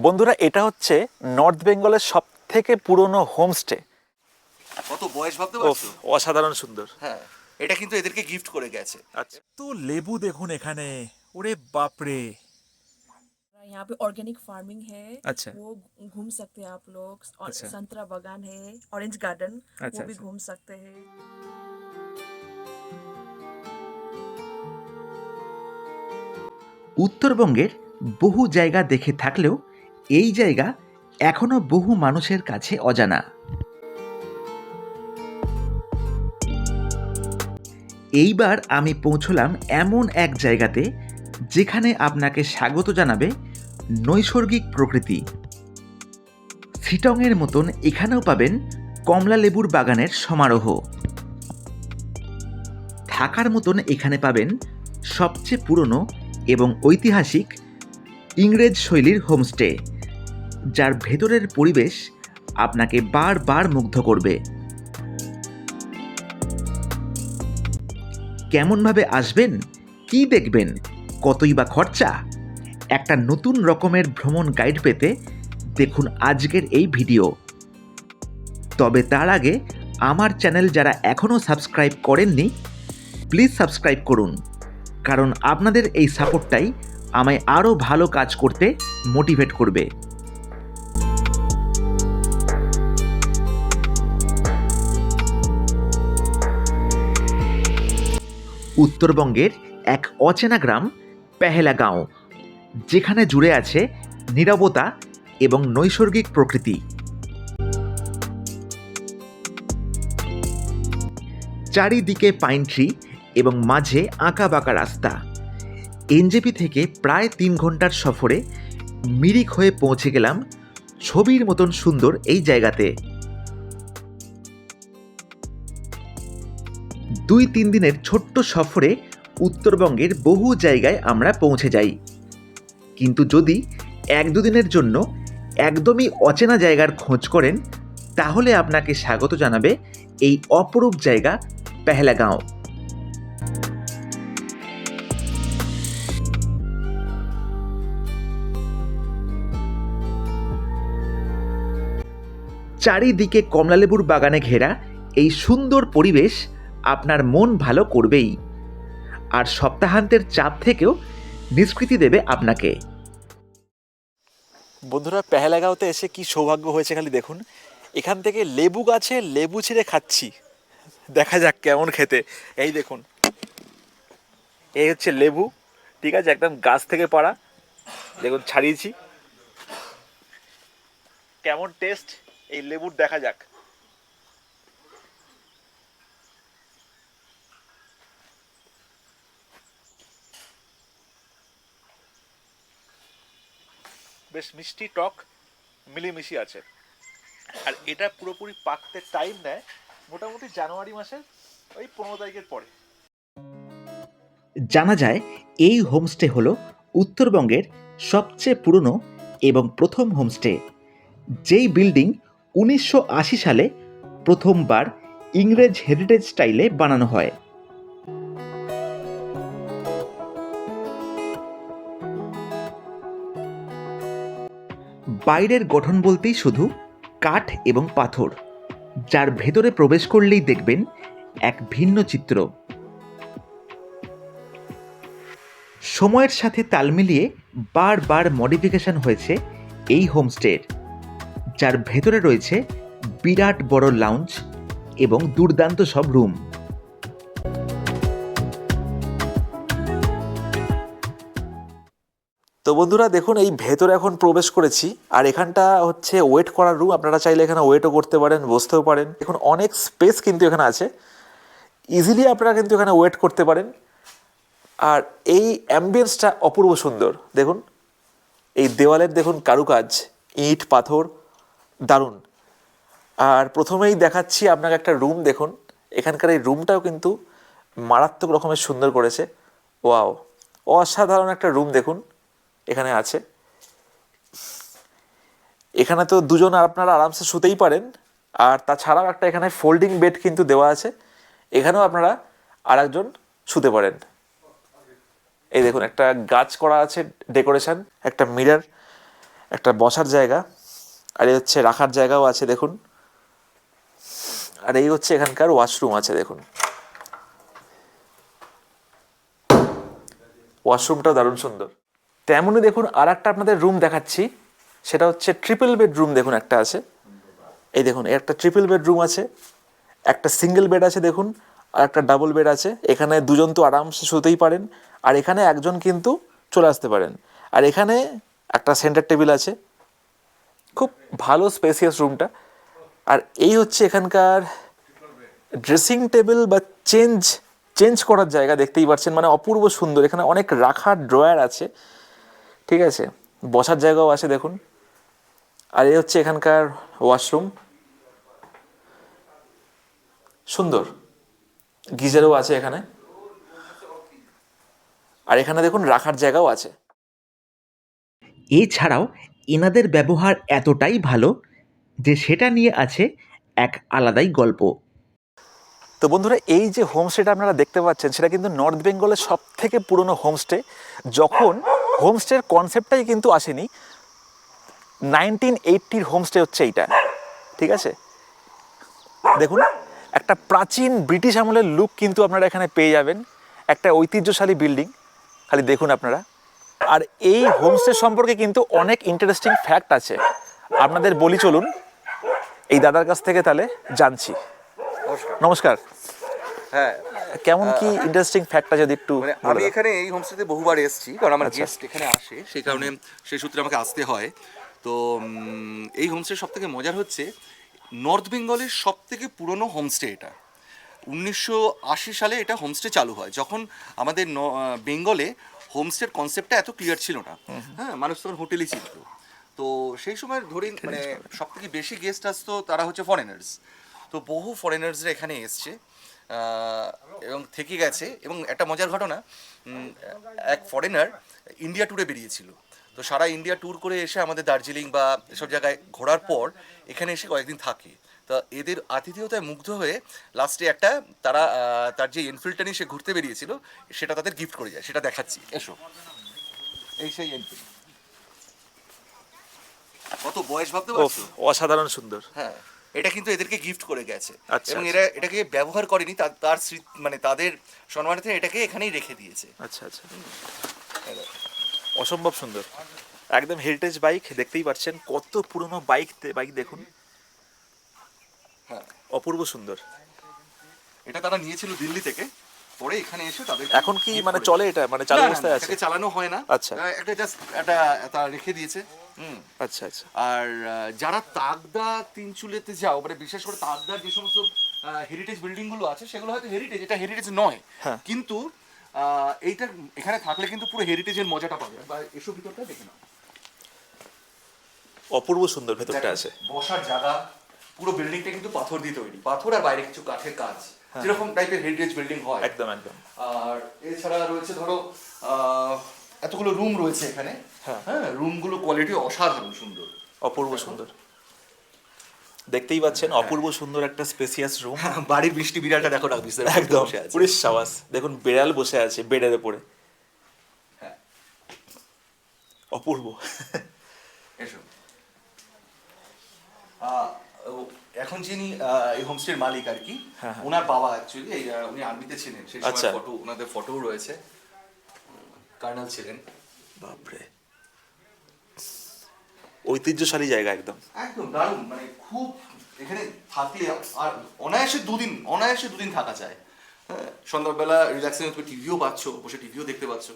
বন্ধুরা, এটা হচ্ছে নর্থ বেঙ্গলের সব থেকে পুরনো হোমস্টে। কত বয়স ভাবতে ওফ, পারছো? অসাধারণ সুন্দর। হ্যাঁ, এটা কিন্তু এদেরকে গিফট করে গেছে। আচ্ছা, তো লেবু দেখুন এখানে, ওরে বাপরে। यहाँ पे ऑर्गेनिक फार्मिंग है। अच्छा। वो घूम सकते हैं आप लोग। और अच्छा। संतरा बागान है, ऑरेंज गार्डन, अच्छा, वो भी अच्छा। घूम सकते हैं। উত্তরবঙ্গের বহু জায়গা দেখে থাকলেও এই জায়গা এখনো বহু মানুষের কাছে অজানা। এইবার আমি পৌঁছলাম এমন এক জায়গাতে যেখানে আপনাকে স্বাগত জানাবে নৈসর্গিক প্রকৃতি। শিটংয়ের মতন এখানেও পাবেন কমলা লেবুর বাগানের সমারোহ। থাকার মতন এখানে পাবেন সবচেয়ে পুরনো এবং ঐতিহাসিক ইংরেজ শৈলীর হোমস্টে, যার ভেতরের পরিবেশ আপনাকে বারবার মুগ্ধ করবে। কেমনভাবে আসবেন, কি দেখবেন, কতই বা খরচা, একটা নতুন রকমের ভ্রমণ গাইড পেতে দেখুন আজকের এই ভিডিও। তবে তার আগে আমার চ্যানেল যারা এখনও সাবস্ক্রাইব করেননি, প্লিজ সাবস্ক্রাইব করুন, কারণ আপনাদের এই সাপোর্টটাই আমায় আরও ভালো কাজ করতে মোটিভেট করবে। উত্তরবঙ্গের এক অচেনা গ্রাম পেহেলাগাঁও, যেখানে জুড়ে আছে নীরবতা এবং নৈসর্গিক প্রকৃতি। চারিদিকে পাইন ট্রি এবং মাঝে আঁকা বাঁকা রাস্তা। এনজেপি থেকে প্রায় 3 ঘন্টার সফরে মিরিক হয়ে পৌঁছে গেলাম ছবির মতন সুন্দর এই জায়গাতে। 2-3 দিনের ছোট্ট সফরে উত্তরবঙ্গের বহু জায়গায় আমরা পৌঁছে যাই, কিন্তু যদি 1-2 দিনের জন্য একদমই অচেনা জায়গার খোঁজ করেন, তাহলে আপনাকে স্বাগত জানাবে এই অপরূপ জায়গা পেহেলাগাঁও। চারিদিকে কমলালেবুর বাগানে ঘেরা এই সুন্দর পরিবেশ আপনার মন ভালো করবেই, আর সপ্তাহান্তের চাপ থেকেও নিষ্কৃতি দেবে আপনাকে। বন্ধুরা, পেহেলাগাঁওতে এসে কি সৌভাগ্য হয়েছে খালি দেখুন। এখান থেকে লেবু গাছে লেবু ছিঁড়ে খাচ্ছি, দেখা যাক কেমন খেতে। এই দেখুন, এই হচ্ছে লেবু, ঠিক আছে, একদম গাছ থেকে পাড়া। দেখুন ছাড়িয়েছি, কেমন টেস্ট এই লেবুর দেখা যাক। বেশ মিষ্টি টক মিলিমিশি আছে। আর এটা পুরোপুরি পাকতে টাইম নেয় মোটামুটি জানুয়ারি মাসের ওই 15 তারিখের পরে। জানা যায় এই হোমস্টে হলো উত্তরবঙ্গের সবচেয়ে পুরনো এবং প্রথম হোমস্টে, যেই বিল্ডিং 1980 সালে প্রথমবার ইংরেজ হেরিটেজ স্টাইলে বানানো হয়। বাইরের গঠন বলতেই শুধু কাঠ এবং পাথর, যার ভেতরে প্রবেশ করলেই দেখবেন এক ভিন্ন চিত্র। সময়ের সাথে তাল মিলিয়ে বারবার মডিফিকেশন হয়েছে এই হোমস্টের, যার ভেতরে রয়েছে বিরাট বড় লাউঞ্জ এবং দুর্দান্ত সব রুম। তো বন্ধুরা দেখুন, এই ভেতরে এখন প্রবেশ করেছি, আর এখানটা হচ্ছে ওয়েট করার রুম। আপনারা চাইলে এখানে ওয়েটও করতে পারেন, বসতেও পারেন। এখন অনেক স্পেস কিন্তু এখানে আছে, ইজিলি আপনারা কিন্তু এখানে ওয়েট করতে পারেন। আর এই অ্যাম্বিয়েন্সটা অপূর্ব সুন্দর। দেখুন এই দেওয়ালের দেখুন কারুকাজ, ইট পাথর, দারুণ। আর প্রথমেই দেখাচ্ছি আপনাকে একটা রুম। দেখুন এখানকার এই রুমটাও কিন্তু মারাত্মক রকমের সুন্দর করেছে। ওয়াও, অসাধারণ একটা রুম দেখুন এখানে আছে। এখানে তো দুজন আপনারা আরামসে শুতেই পারেন। আর তাছাড়াও একটা এখানে ফোল্ডিং বেড কিন্তু দেওয়া আছে, এখানেও আপনারা আরেকজন শুতে পারেন। এই দেখুন একটা গাছ করা আছে, ডেকোরেশন, একটা মিরর, একটা বসার জায়গা, আর এই হচ্ছে রাখার জায়গাও আছে দেখুন, আর এই হচ্ছে এখানকার ওয়াশরুম আছে দেখুন। ওয়াশরুমটাও দারুণ সুন্দর। তেমনই দেখুন আর একটা আপনাদের রুম দেখাচ্ছি, সেটা হচ্ছে ট্রিপল বেডরুম। দেখুন একটা আছে, এই দেখুন একটা ট্রিপল বেডরুম আছে, একটা সিঙ্গেল বেড আছে দেখুন, আর একটা ডাবল বেড আছে। এখানে দুজন তো আরামসে শুতেই পারেন, আর এখানে একজন কিন্তু চলে আসতে পারেন। আর এখানে একটা সেন্টার টেবিল আছে, খুব ভালো স্পেসিয়াস রুমটা। আর এই হচ্ছে এখানকার ড্রেসিং টেবিল বা চেঞ্জ করার জায়গা, দেখতেই পাচ্ছেন, মানে অপূর্ব সুন্দর। এখানে অনেক রাখার ড্রয়ার আছে, ঠিক আছে, বসার জায়গাও আছে দেখুন। আর এই হচ্ছে এখানকার ওয়াশরুম, সুন্দর, গিজারও আছে এখানে। আর এখানে দেখুন রাখার জায়গাও আছে। এছাড়াও এনাদের ব্যবহার এতটাই ভালো যে সেটা নিয়ে আছে এক আলাদাই গল্প। তো বন্ধুরা, এই যে হোমস্টেটা আপনারা দেখতে পাচ্ছেন, সেটা কিন্তু নর্থ বেঙ্গলের সব থেকে পুরনো হোমস্টে। যখন হোমস্টের কনসেপ্টটাই কিন্তু আসেনি, 1980 হোমস্টে হচ্ছে এইটা, ঠিক আছে। দেখুন একটা প্রাচীন ব্রিটিশ আমলের লুক কিন্তু আপনারা এখানে পেয়ে যাবেন, একটা ঐতিহ্যশালী বিল্ডিং, খালি দেখুন আপনারা। আর এই হোমস্টে সম্পর্কে কিন্তু অনেক ইন্টারেস্টিং ফ্যাক্ট আছে, আপনাদের বলি চলুন, এই দাদার কাছ থেকে তাহলে জানছি। নমস্কার। হ্যাঁ, কেমন কি ইন্টারেস্টিং ফ্যাক্টটা যদি একটু মানে বলে আমি দাও। এখানে এই হোমস্টেতে বহুবার এসেছি, কারণ আমার আচ্ছা। গেস্ট এখানে আসে, সেই কারণে সেই সূত্রে আমাকে আসতে হয়। তো এই হোমস্টে সব থেকে মজার হচ্ছে নর্থ বেঙ্গলের সব থেকে পুরনো হোমস্টে এটা। 1980 সালে এটা হোমস্টে চালু হয়, যখন আমাদের বেঙ্গলে হোমস্টের কনসেপ্টটা এত ক্লিয়ার ছিল না। হ্যাঁ, মানুষ তখন হোটেলই ছিল। তো সেই সময় ধরে মানে সব থেকে বেশি গেস্ট আসতো তারা হচ্ছে ফরেনার্স। তো বহু ফরেনার্সরা এখানে এসছে এবং থেকে গেছে। এবং একটা মজার ঘটনা, এক ফরেনার ইন্ডিয়া ট্যুরে বেরিয়েছিল, তো সারা ইন্ডিয়া ট্যুর করে এসে আমাদের দার্জিলিং বা এসব জায়গায় ঘোরার পর এখানে এসে কয়েকদিন থাকে। তা এদের আতিথেয়তায় মুগ্ধ হয়ে লাস্টে একটা তার যে এনফিল্ডটা নিয়ে সে ঘুরতে বেরিয়েছিল সেটা তাদের গিফট করে যায়, সেটা দেখাচ্ছি, এসো। এই সেই এনফিল্ড, কত বয়স ভাবতে ওফ, পারছো? অসাধারণ সুন্দর। হ্যাঁ, এটা কিন্তু এদেরকে গিফট করে গেছে। আচ্ছা, এবং আচ্ছা। এরা এটাকে ব্যবহার করেনি, তার মানে তাদের সম্মানার্থে এটাকে এখানেই রেখে দিয়েছে। আচ্ছা আচ্ছা, অসম্ভব সুন্দর, একদম হেরিটেজ বাইক। দেখতেই পাচ্ছেন কত পুরনো বাইক দেখুন, হ্যাঁ, অপূর্ব সুন্দর। এটা তারা নিয়েছিল দিল্লি থেকে, পরে এখানে এসে তাদের এখন কি মানে চলে এটা, মানে চালু অবস্থায় আছে? এটাকে চালানো হয় না। আচ্ছা। একটা জাস্ট একটা তারা রেখে দিয়েছে। আচ্ছা আচ্ছা। আর যারা তাগদা তিনচুলেতে যাও, মানে বিশেষ করে তাগদার যে সমস্ত হেরিটেজ বিল্ডিং গুলো আছে, সেগুলো হয়তো হেরিটেজ, এটা হেরিটেজ নয়, হ্যাঁ। কিন্তু এইটা এখানে থাকলে কিন্তু পুরো হেরিটেজের মজাটা পাবে। বা এসব ভিতরটা দেখে নাও, অপূর্ব সুন্দর ভেতরটা আছে। বসার জায়গা, পুরো বিল্ডিংটা কিন্তু পাথর দিয়ে তৈরি, পাথর আর বাইরে কিছু কাঠের কাজ, যেরকম টাইপের হেরিটেজ বিল্ডিং হয়। একদম একদম। আর এছাড়া রয়েছে ধরো এতগুলো রুম রয়েছে এখানে। হ্যাঁ, রুমগুলো কোয়ালিটি অসাধারণ সুন্দর, অপূর্ব সুন্দর। দেখতেই পাচ্ছেন অপূর্ব সুন্দর একটা স্পেসিয়াস রুম। বাড়ির বৃষ্টি বিড়ালটা দেখো না, বিস্তার একদম বসে আছে। পুরিশ সাবাস, দেখুন বেড়াল বসে আছে বেডের উপরে, হ্যাঁ, অপূর্ব। এসো। এখন যিনি এই হোমস্টের মালিক আর কি, ওনার বাবা অ্যাকচুয়ালি উনি আর্মিতে ছিলেন, সেই আচ্ছা। সময় ওনাদের ফটোও রয়েছে, কার্নাল ছিলেন। বাপরে, ঐতিহ্যশালী জায়গা একদম। একদম দারুণ, মানে খুব এখানে থাকলে আর অনায়াসে দুদিন থাকা যায়। হ্যাঁ, সন্ধ্যাবেলা রিল্যাক্সের তুমি টিভিও পাচ্ছ, বসে টিভিও দেখতে পাচ্ছ।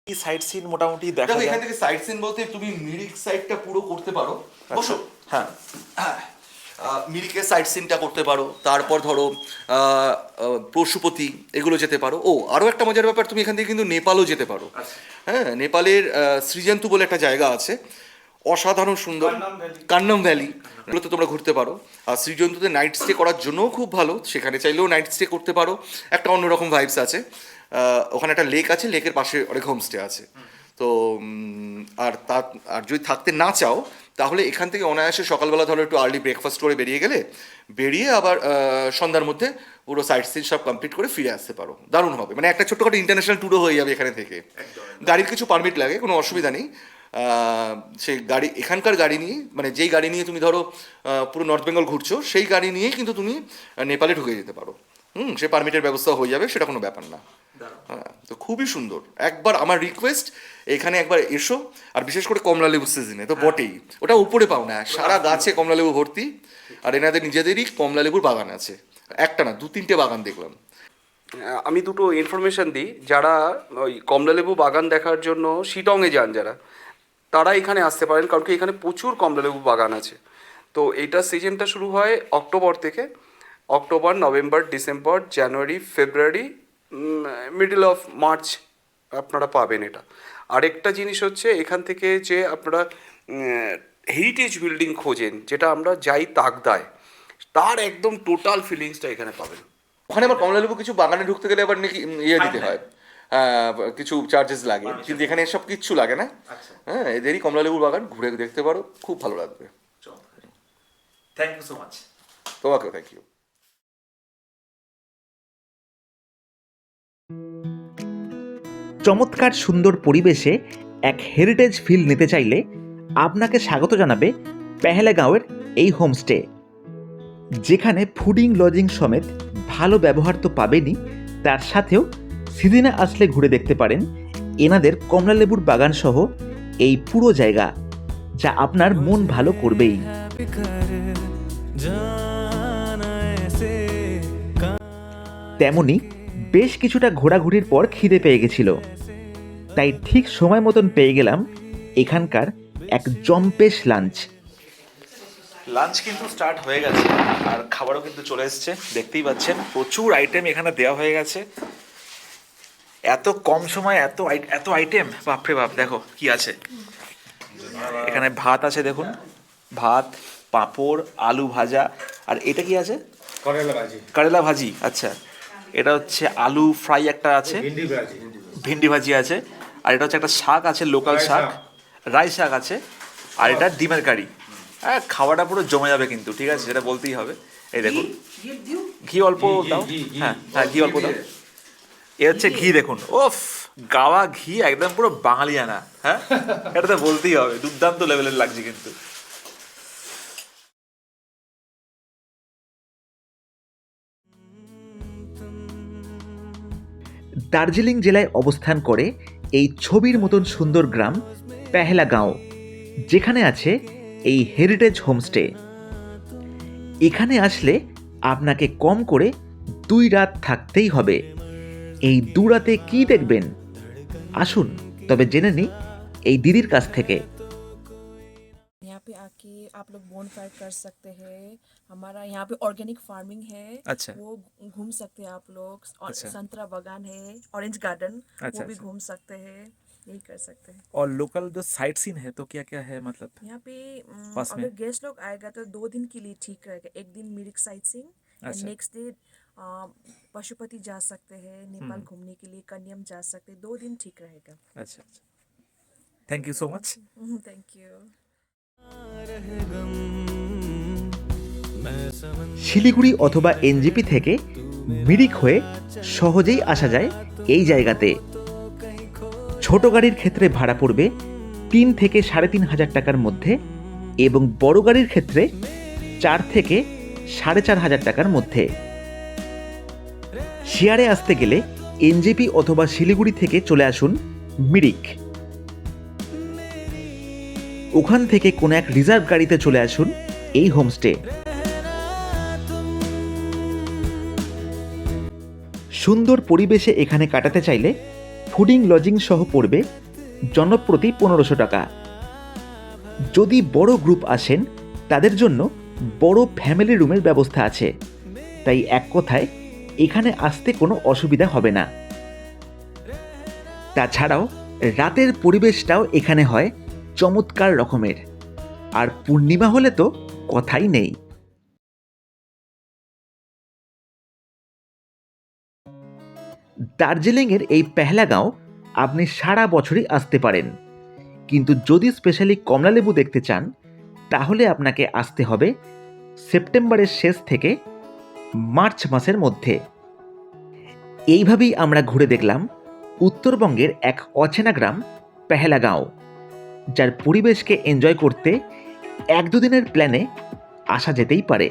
এই সাইট সিন মোটামুটি দেখা দেখো, যায়। এখান থেকে সাইট সিন বলতে তুমি মিরিক সাইডটা পুরো করতে পারো, বসো। হ্যাঁ, মিরিকের সাইট সিনটা করতে পারো, তারপর ধরো পশুপতি এগুলো যেতে পারো। ও আরও একটা মজার ব্যাপার, তুমি এখান থেকে কিন্তু নেপালও যেতে পারো। হ্যাঁ, নেপালের শ্রীজন্তু বলে একটা জায়গা আছে, অসাধারণ সুন্দর, কান্নাম ভ্যালি, এগুলোতে তোমরা ঘুরতে পারো। আর শ্রীজন্তুতে নাইট স্টে করার জন্যও খুব ভালো, সেখানে চাইলেও নাইট স্টে করতে পারো, একটা অন্যরকম ভাইবস আছে। ওখানে একটা লেক আছে, লেকের পাশে অনেক হোমস্টে আছে। তো আর যদি থাকতে না চাও তাহলে এখান থেকে অনায়াসে সকালবেলা ধরো একটু আর্লি ব্রেকফাস্ট করে বেরিয়ে গেলে, বেরিয়ে আবার সন্ধ্যার মধ্যে পুরো সাইট সিন সব কমপ্লিট করে ফিরে আসতে পারো। দারুণ হবে, মানে একটা ছোট্টখাটো ইন্টারন্যাশনাল ট্যুরও হয়ে যাবে এখানে থেকে। গাড়ির কিছু পারমিট লাগে, কোনো অসুবিধা নেই। সেই গাড়ি, এখানকার গাড়ি নিয়ে, মানে যেই গাড়ি নিয়ে তুমি ধরো পুরো নর্থ বেঙ্গল ঘুরছো, সেই গাড়ি নিয়েই কিন্তু তুমি নেপালে ঢুকে যেতে পারো। সে পারমিটের ব্যবস্থা হয়ে যাবে, সেটা কোনো ব্যাপার না। হ্যাঁ, তো খুবই সুন্দর। একবার আমার রিকোয়েস্ট, এখানে একবার এসো, আর বিশেষ করে কমলা লেবু সিজনে তো বটেই, ওটা উপরে পাও না, সারা গাছে কমলা লেবু ভর্তি। আর এনাদের নিজেদেরই কমলা লেবুর বাগান আছে, একটা না 2-3টে বাগান দেখলাম। আমি দুটো ইনফরমেশন দিই। যারা ওই কমলালেবু বাগান দেখার জন্য শিটংয়ে যান যারা, তারা এখানে আসতে পারেন, কারণ কি এখানে প্রচুর কমলালেবু বাগান আছে। তো এইটা সিজনটা শুরু হয় অক্টোবর থেকে। October, November, December, January, February, middle of March আপনারা পাবেন এটা। আরেকটা জিনিস হচ্ছে, এখান থেকে যে আপনারা হেরিটেজ বিল্ডিং খোঁজেন, যেটা আমরা যাই তাকদায়, তার একদম টোটাল ফিলিংসটা এখানে পাবেন। ওখানে আবার কমলা লেবু কিছু বাগানে ঢুকতে গেলে আবার নাকি ইয়ে দিতে হয়, কিছু চার্জেস লাগে, কিন্তু এখানে এসব কিচ্ছু লাগে না। হ্যাঁ, এদেরই কমলা লেবুর বাগান, ঘুরে দেখতে পারো, খুব ভালো লাগবে। Thank you so much. তোমাকেও থ্যাংক ইউ। চমৎকার সুন্দর পরিবেশে এক হেরিটেজ ফিল নিতে চাইলে আপনাকে স্বাগত জানাবে পেহেলগাঁওয়ের এই হোমস্টে, যেখানে ফুডিং লজিং সমেত ভালো ব্যবহার তো পাবেনই, তার সাথেও সিজনে আসলে ঘুরে দেখতে পারেন এনাদের কমলালেবুর বাগান সহ এই পুরো জায়গা, যা আপনার মন ভালো করবেই। তেমনি বেশ কিছুটা ঘোরাঘুরির পর খিদে পেয়ে গেছিল, তাই ঠিক সময় মতন পেয়ে গেলাম এখানকার এক জম্পেশ লাঞ্চ। লাঞ্চ কিন্তু স্টার্ট হয়ে গেছে, আর খাবারও কিন্তু চলে এসেছে, দেখতেই পাচ্ছেন প্রচুর আইটেম এখানে দেওয়া হয়ে গেছে। এত কম সময় এত আইটেম, বাপরে বাপ। দেখো কি আছে এখানে, ভাত আছে দেখুন, ভাত, পাঁপড়, আলু ভাজা, আর এটা কি আছে? করেলা ভাজি। আচ্ছা, এটা হচ্ছে আলু ফ্রাই একটা আছে, ভেন্ডি ভাজি আছে, আর এটা হচ্ছে একটা শাক আছে, লোকাল শাক, রাই শাক আছে, আর এটা ডিমের কারি। হ্যাঁ, খাওয়াটা পুরো জমে যাবে কিন্তু, ঠিক আছে, সেটা বলতেই হবে। এই দেখুন, ঘি অল্প দাও। হ্যাঁ হ্যাঁ, ঘি অল্প দাও। এ হচ্ছে ঘি, দেখুন, ওফ, গাওয়া ঘি, একদম পুরো বাঙালিয়ানা। হ্যাঁ, এটা তো বলতেই হবে, দুর্দান্ত লেভেলের লাগছে কিন্তু। দার্জিলিং জেলায় অবস্থান করে এই ছবির মতন সুন্দর গ্রাম পেহেলগাঁও, যেখানে আছে এই হেরিটেজ হোমস্টে। এখানে আসলে আপনাকে কম করে 2 রাত থাকতেই হবে। এই 2 রাতে কি দেখবেন, আসুন তবে জেনে নিই এই দিদির কাছ থেকে। यहाँ पे आके आप लोग बोन फायर कर सकते हैं। हमारा यहाँ पे ऑर्गेनिक फार्मिंग है, अच्छा। वो घूम सकते हैं आप लोग। और अच्छा। संतरा बागान है, ऑरेंज गार्डन, अच्छा, वो भी अच्छा। घूम सकते हैं, यही कर सकते हैं। और लोकल जो साइट सीन है तो क्या क्या है, मतलब? यहाँ पे पास में? अगर गेस्ट लोग आएगा तो 2 दिन के लिए ठीक रहेगा। एक दिन मिरिक साइट सीइंग, अच्छा। नेक्स्ट डे पशुपति जा सकते हैं, नेपाल घूमने के लिए कन्याम जा सकते हैं। 2 दिन ठीक रहेगा। अच्छा अच्छा, thank you so much. Thank you. Siliguri অথবা এনজেপি থেকে মিরিক হয়ে সহজেই আসা যায় এই জায়গাতে। ছোট গাড়ির ক্ষেত্রে ভাড়া পড়বে 3 থেকে 3,500 টাকার মধ্যে, এবং বড় গাড়ির ক্ষেত্রে 4 থেকে 4,500 টাকার মধ্যে। শেয়ারে আসতে গেলে এনজেপি অথবা শিলিগুড়ি থেকে চলে আসুন মিরিক। ওখান থেকে কোনো এক রিজার্ভ গাড়িতে চলে আসুন এই হোমস্টে। সুন্দর পরিবেশে এখানে কাটাতে চাইলে ফুডিং লজিং সহ পড়বে জনপ্রতি 1500 টাকা। যদি বড় গ্রুপ আসেন তাদের জন্য বড় ফ্যামিলি রুমের ব্যবস্থা আছে, তাই এক কথায় এখানে আসতে কোনো অসুবিধা হবে না। তাছাড়াও রাতের পরিবেশটাও এখানে হয় চমৎকার রকমের, আর পূর্ণিমা হলে তো কথাই নেই। দার্জিলিংয়ের এই পেহেলগাঁও আপনি সারা বছরই আসতে পারেন, কিন্তু যদি স্পেশালি কমলালেবু দেখতে চান তাহলে আপনাকে আসতে হবে সেপ্টেম্বরের শেষ থেকে মার্চ মাসের মধ্যে। এইভাবেই আমরা ঘুরে দেখলাম উত্তরবঙ্গের এক অচেনা গ্রাম পেহেলাগাঁও, যার পরিবেশকে এনজয় করতে 1-2 দিনের প্ল্যানে আসা যেতেই পারে।